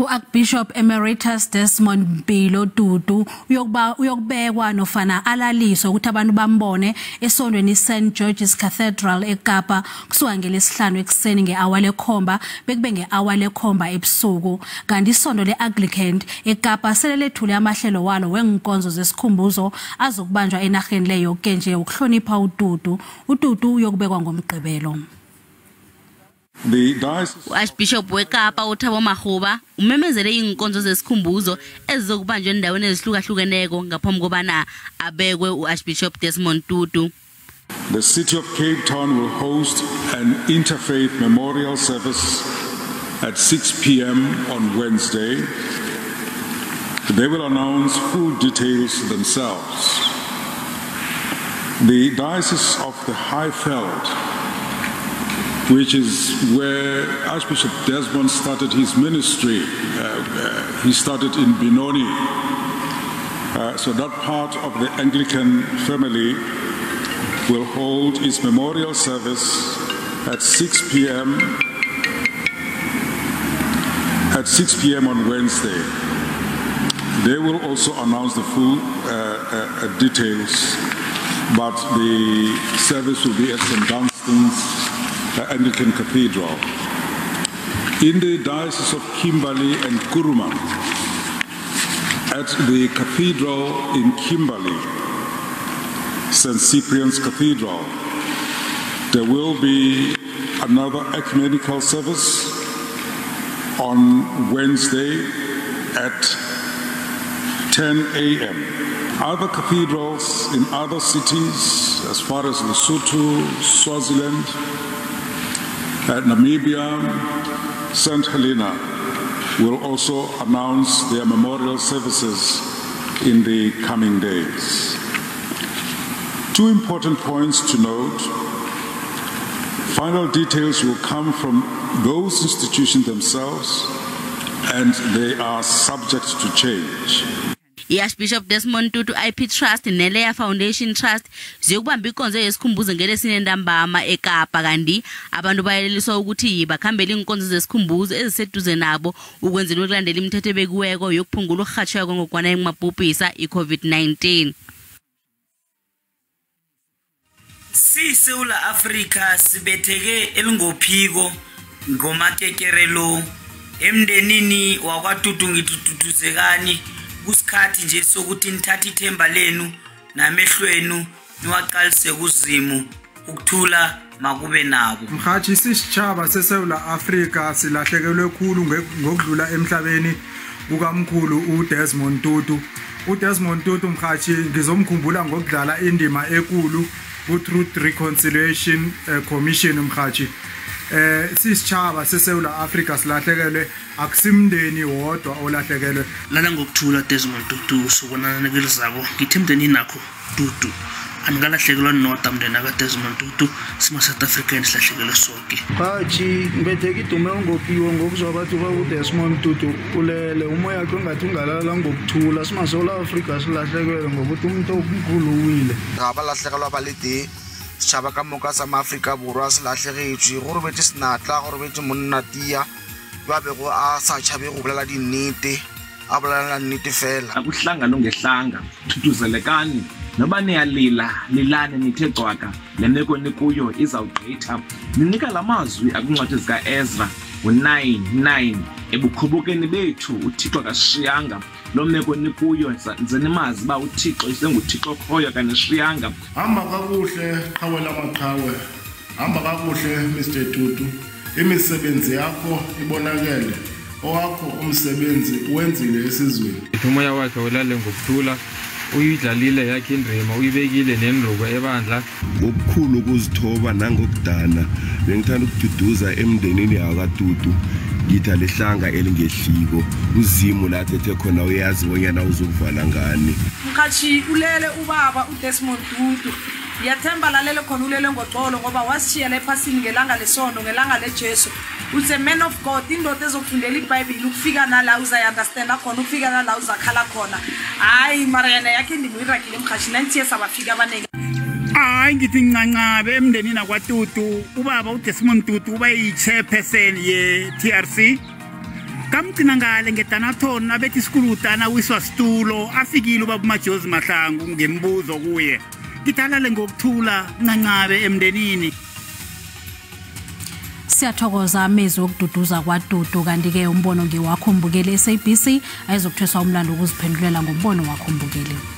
Archbishop Emeritus Desmond Mpilo Tutu uyokubekwa nofana alaliswa ukuthi abantu bambone esondweni St George's Cathedral eKapa kusuka ngelesihlanu ekseni ngehour lekhomba bekube ngehour lekhomba ebusuku kanti isondo leAnglican eKapa selelethule amahlelo walo wenkonzo zesikhumbuzo azokubanjwa enaheni leyo ke nje ukuhlonipha uTutu uyokubekwa ngomgqibelo. Archbishop weKapa uThabo Makgoba umemezele inkonzo zesikhumbuzo ezizokubanjwa endaweni ezihlukahlukeneko ngaphambi kobana abekwe uArchbishop Desmond Tutu. The city of Cape Town will host an interfaith memorial service at 6 p.m. on Wednesday. They will announce full details themselves. The Diocese of the Highveld, which is where Archbishop Desmond started his ministry. He started in Benoni. So that part of the Anglican family will hold its memorial service at 6 p.m. on Wednesday. They will also announce the full details, but the service will be at St. Dunstan's Anglican Cathedral. In the Diocese of Kimberley and Kuruma, at the Cathedral in Kimberley, St. Cyprian's Cathedral, there will be another ecumenical service on Wednesday at 10 a.m. Other cathedrals in other cities, as far as Lesotho, Swaziland, Namibia, St. Helena, will also announce their memorial services in the coming days. Two important points to note. Final details will come from those institutions themselves, and they are subject to change. Archbishop Desmond Tutu IP Trust neLeya Foundation Trust ziyokubamba ikonzo yesikhumbuzo ngelesine ntambama eKapa kanti abantu bayeleliswa ukuthi bakhambele inkonzo zesikhumbuzo eziseduze nabo ukwenzela ukulandela imithetho ebekiweko yokuphungula ukurhatshwa ngokwana emabhubhisa iCovid-19. SiSouth Africa sibetheke elingophiko ngomakekerelo emndenini wakwaTutu ngitutuzekani kusikhathi nje sokuthi nithathe ithemba lenu namehlwenu niwaqalise kuzimu ukuthula makube nabo. Mhathi sisitshaba seSouth Africa silahlekelwe khulu ngokudlula emhlabeni kukamkhulu uDesmond Tutu. uDesmond Tutu mhathi ngizomkhumbula ngokudlala indima enkulu ku-Truth Reconciliation Commission mhathi. Sisitshaba seSouth Africa silahlekelwe akusimndeni wodwa olahlekelwe. Lana ngokuthula Desmond Tutu sobonana nekelizako ngithemdeni nakho Tutu anikalahlekelwa nodwa mndeni aka Desmond Tutu sima South African silahlekelwe sonke. Bathi ngibetheke idume ngophiwo ngokuzwa bathu ba uDesmond Tutu ulele umoya wakhe ngathi ungalala ngokuthula sima South Africa silahlekelwe ngokuthi umuntu omkhulu uwile. Abalahlekelwa balidi sitšhaba ka moka sa maAfrika borwa se lahlegetswe gore betse senatla gore betse monnatia ba bego a sa tšhabe go bolela dinnete a bolela nnete fela akuhlangano ngehlanga thutuzelekani noba niyalila lilane nithe cwaka le meko nikuyo izawugqitha ninika la mazwi akuncwadi zikaEzra 9:9 ebukhobokeni bethu uThixo akashiyanga lo meko nikuyo nzenimazi ba uThixo isenguThixo khoyo kanishiyanga. Hamba kakuhle qhawe lamaqhawe, hamba kakuhle Mr Tutu, imisebenzi yakho ibonakele, owakho umsebenzi wenzile esizweni. Umoya wakhe ulale ngokuthula uyidlalile yakhe indrima uyibekile nenruko ebandla ngokukhulu ukuzithoba nangokudana bengithanda ukududuza emndenini yakwaTutu ngitha lehlanga elingehliko uzimu lathethe khona uyazi bonyana uzokuvala ngani. Mkhathi ulele ubaba uDesmond Tutu yathemba lalele khona ulele ngoxolo ngoba wasishiyela ephasini ngelanga lesondo ngelanga leJesu. It's a man of God indoda ezokufundela iBhayibheli ukufika nala uzayiunderstand khona ukufika nala uzakhala khona. Hayi mara yena yakhe indimuyirakile mkhathi 90 years abafika abaneke. Hayi ngithi ncancabe emndenini akwaTutu ubaba uDesmond Tutu uba yi-chairperson ye-TRC ngamgcina ngale ngedanathoni abethi isikulutana wiswa situlo afikile ubaba uMajosi Mahlangu ngembuzo kuye ngithalale ngokuthula ncancabe emndenini. Siyathokoza amezwi okududuza kwaDudu kanti ke umbono ngiwakho umbukele SABC ayizokuthweswa umlando ukuziphendulela ngombono wakho umbukele.